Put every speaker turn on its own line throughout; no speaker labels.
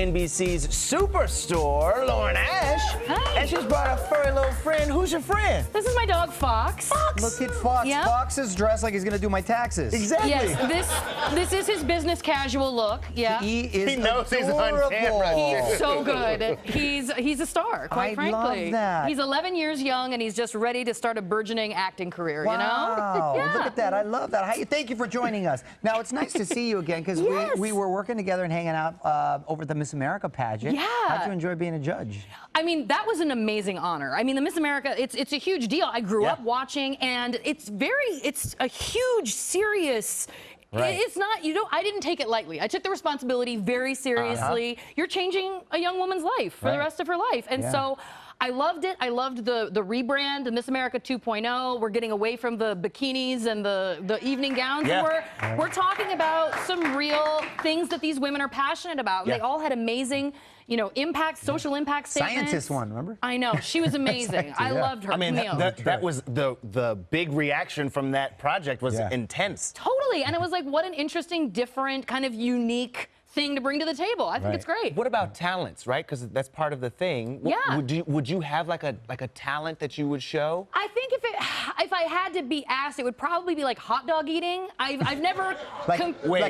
NBC's Superstore, Lauren Ash.
Hi.
And she's brought a furry little friend. Who's your friend?
This is my dog, Fox.
Look at Fox.
Yep.
Fox is dressed like he's going to do my taxes.
Exactly.
Yes, this is his business casual look. Yeah.
He is
He knows he's on
adorable.
camera.
He's so good. He's a star, quite
I
frankly.
love that.
He's 11 years young and he's just ready to start a burgeoning acting career,
Wow.
you know? Yeah.
Look at that. I love that. Thank you for joining us. Now, it's nice to see you again because
Yes.
we were working together and hanging out over at the Miss America pageant.
Yeah.
How'd you enjoy being a judge?
I mean, that was an amazing honor. I mean, the Miss America, it's a huge deal. I grew up watching, and it's a huge, serious.
Right.
It's not, I didn't take it lightly. I took the responsibility very seriously. You're changing a young woman's life for the rest of her life. And so I loved it. I loved the rebrand, the Miss America 2.0. We're getting away from the bikinis and the evening gowns.
Yeah.
And we're talking about some real things that these women are passionate about.
Yeah.
They all had amazing, impact, social impact statements.
Scientist one, remember?
I know. She was amazing. I loved her.
I mean,
Camille.
that was the big reaction from that project was intense.
Totally. And it was like, what an interesting, different, kind of unique thing to bring to the table. I think it's great.
What about talents, right? Because that's part of the thing.
Yeah.
Would you have like a talent that you would show?
I think if I had to be asked, it would probably be like hot dog eating. I've never
Like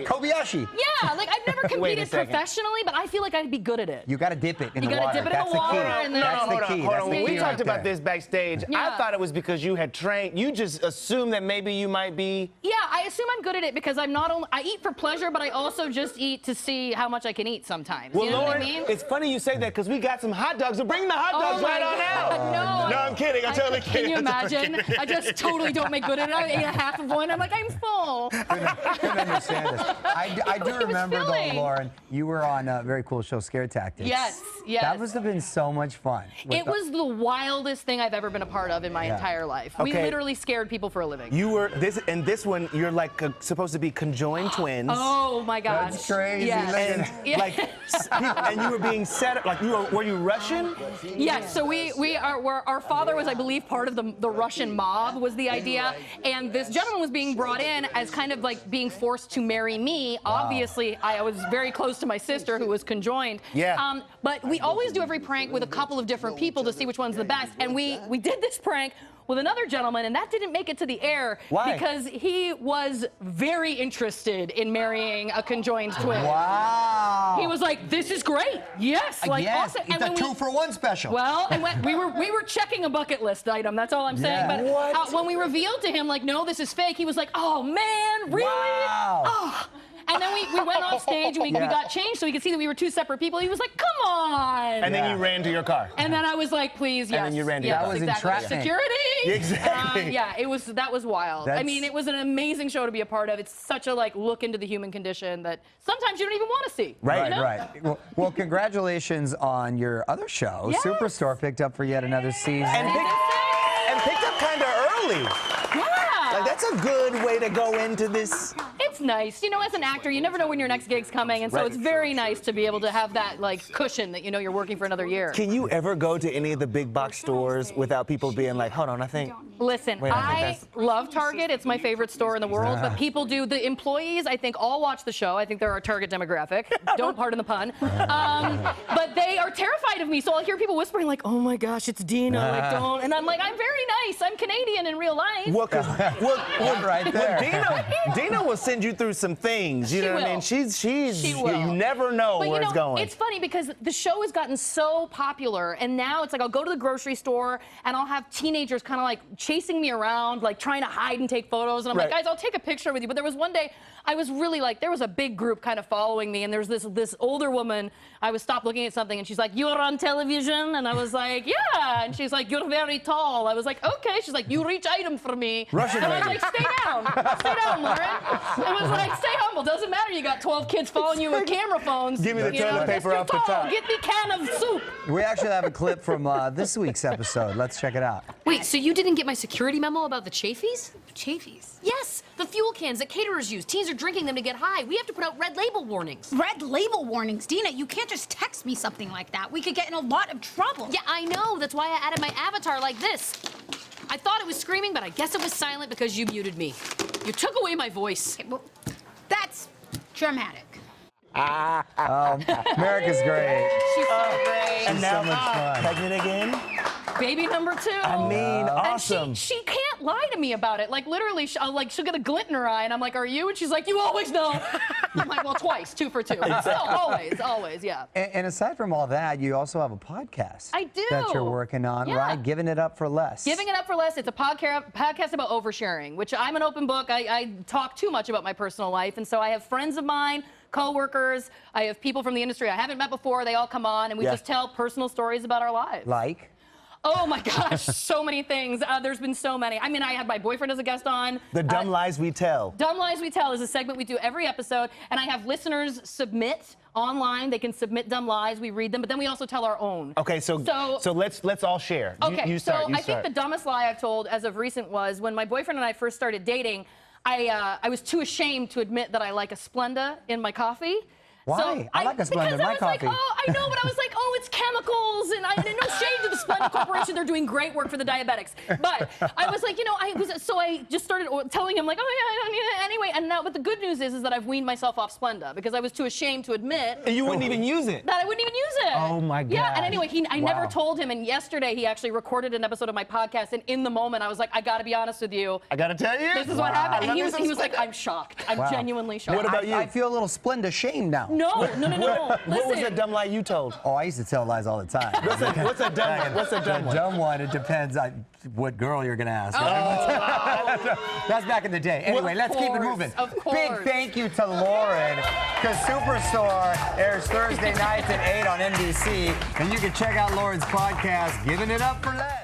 Kobayashi.
Yeah, like I've never
Wait a
competed
second.
professionally, but I feel like I'd be good at it.
You got to dip it in
You
the
gotta
water.
dip it in
That's
the
the
water
key.
and then-
That's the key.
Hold
That's
on.
the
When we
key
talked
right
about
there.
this backstage,
Yeah.
I thought it was because you had trained. You just assumed that maybe you might be.
Yeah, I assume I'm good at it because I'm not only I eat for pleasure, but I also just eat to see how much I can eat sometimes.
Well,
You know
Lauren,
what I mean?
it's funny you say that because we got some hot dogs. So bring the hot dogs
my
right on
God,
out.
No,
I'm kidding. I'm totally kidding.
Can you
I'm totally
imagine?
kidding.
I just totally don't make good at it. I ate a half of one. I'm like, I'm full.
I couldn't understand this. I do
was
remember, though,
filling.
Lauren, you were on a very cool show, Scare Tactics.
Yes, yes.
That must have been so much fun.
It was the wildest thing I've ever been a part of in my entire life. We
Okay.
literally scared people for a living.
You were this one. You're like supposed to be conjoined twins.
Oh my gosh.
That's crazy.
Yes.
And like, and you were being set up. Like, were you Russian?
Yes, so our father was, I believe, part of the Russian mob was the idea, and this gentleman was being brought in as kind of like being forced to marry me. Obviously, I was very close to my sister who was conjoined.
Yeah.
But we always do every prank with a couple of different people to see which one's the best, and we did this prank with another gentleman, and that didn't make it to the air.
Why?
Because he was very interested in marrying a conjoined twin.
Wow.
He was like, "This is great, yes, like
yes.
awesome."
It's a 2-for-1 special.
Well, and we were checking a bucket list item. That's all I'm saying.
Yeah.
But when we revealed to him, like, no, this is fake, he was like, "Oh man, really?"
Wow.
Oh. And then we went off stage and we got changed so we could see that we were two separate people. He was like, "Come on!"
And then you ran to your car.
And then I was like, "Please, yes."
then you ran to
yes,
your car.
That was
exactly.
entrapment.
Security.
Exactly.
Yeah, that was wild. I mean, it was an amazing show to be a part of. It's such a look into the human condition that sometimes you don't even want to see.
Right,
you know?
Right. Well, congratulations on your other show.
Yes.
Superstore picked up for yet another season.
And picked up kind of early.
Yeah.
Like, that's a good way to go into this.
It's nice. As an actor, you never know when your next gig's coming, and so it's very nice to be able to have that, cushion that you're working for another year.
Can you ever go to any of the big box stores without people being like, hold on, I think.
Listen,
Wait,
I love Target. It's my favorite store in the world, but people the employees, I think, all watch the show. I think they're our target demographic. Don't pardon the pun. But they are terrified of me, so I'll hear people whispering like, "Oh my gosh, it's Dina, don't." And I'm like, "I'm very nice. I'm Canadian in real life."
Well,
right there.
Dina will send you through some things. You know what I mean?
She will.
You never know
But
where it's going.
It's funny because the show has gotten so popular, and now it's like I'll go to the grocery store and I'll have teenagers kind of like chasing me around, like trying to hide and take photos. And I'm like, "Guys, I'll take a picture with you." But there was one day I was really there was a big group kind of following me, and there was this older woman. I was stopped looking at something, and she's like, "You're on television?" And I was like, "Yeah." And she's like, "You're very tall." I was like, "Okay." She's like, "You reach item for me."
Russian
and I was
lady.
like, "Stay down. Stay down, Lauren." I was like, "Stay humble. Doesn't matter. You got 12 kids following you with camera phones.
Give me the
You know,
toilet
just
paper
you're
off the
tall.
top.
Get me a can of soup."
We actually have a clip from this week's episode. Let's check it out.
Wait, so you didn't get my security memo about the chafies?
Chafies?
Yes, the fuel cans that caterers use. Teens are drinking them to get high. We have to put out red label warnings.
Red label warnings. Dina, you can't just text me something like that. We could get in a lot of trouble.
Yeah, I know. That's why I added my avatar like this. I thought it was screaming, but I guess it was silent because you muted me. You took away my voice.
Okay, well, that's dramatic.
America's great.
She's so great.
And now,
so much fun.
pregnant again?
Baby number 2.
I mean, awesome.
And she can't lie to me about it. Like literally, she'll get a glint in her eye, and I'm like, "Are you?" And she's like, "You always know." I'm like, "Well, twice, 2 for 2." Still, always, yeah.
And aside from all that, you also have a podcast.
I do.
That you're working on,
Yeah.
right? Giving It Up for Less.
Giving It Up for Less. It's a podcast about oversharing, which I'm an open book. I talk too much about my personal life, and so I have friends of mine, co-workers. I have people from the industry I haven't met before. They all come on, and we just tell personal stories about our lives.
Like?
Oh my gosh, so many things. There's been so many. I mean, I had my boyfriend as a guest on.
The Dumb Lies We Tell.
Dumb Lies We Tell is a segment we do every episode, and I have listeners submit online. They can submit dumb lies. We read them, but then we also tell our own.
Okay, so let's all share.
Okay,
you start.
I think the dumbest lie I've told as of recent was when my boyfriend and I first started dating. I was too ashamed to admit that I like a Splenda in my coffee.
Why?
So
I like a Splenda in my coffee.
Like, oh, I know, but I was like, oh, it's chemicals, and no shade to the Splenda Corporation. They're doing great work for the diabetics. But I was like, I just started telling him like, oh yeah, I don't need it anyway. And now, but the good news is that I've weaned myself off Splenda because I was too ashamed to admit.
And you wouldn't even use it.
That I wouldn't even use it.
Oh my God.
Yeah, and anyway, I
Wow.
never told him, and yesterday he actually recorded an episode of my podcast, and in the moment I was like, I gotta be honest with you.
I gotta tell you.
This is what happened. And he was like, I'm shocked. I'm genuinely shocked.
What about you?
I feel a little Splenda shame now.
No.
What was
Listen.
that dumb lie you told?
Oh, I used to tell lies all the time.
What's a dumb one? What's a dumb
The
one?
dumb one, it depends on what girl you're going to ask. That's back in the day. Anyway, let's keep it moving.
Of course.
Big thank you to Lauren, because Superstore airs Thursday nights at 8 on NBC. And you can check out Lauren's podcast, Giving It Up for Less.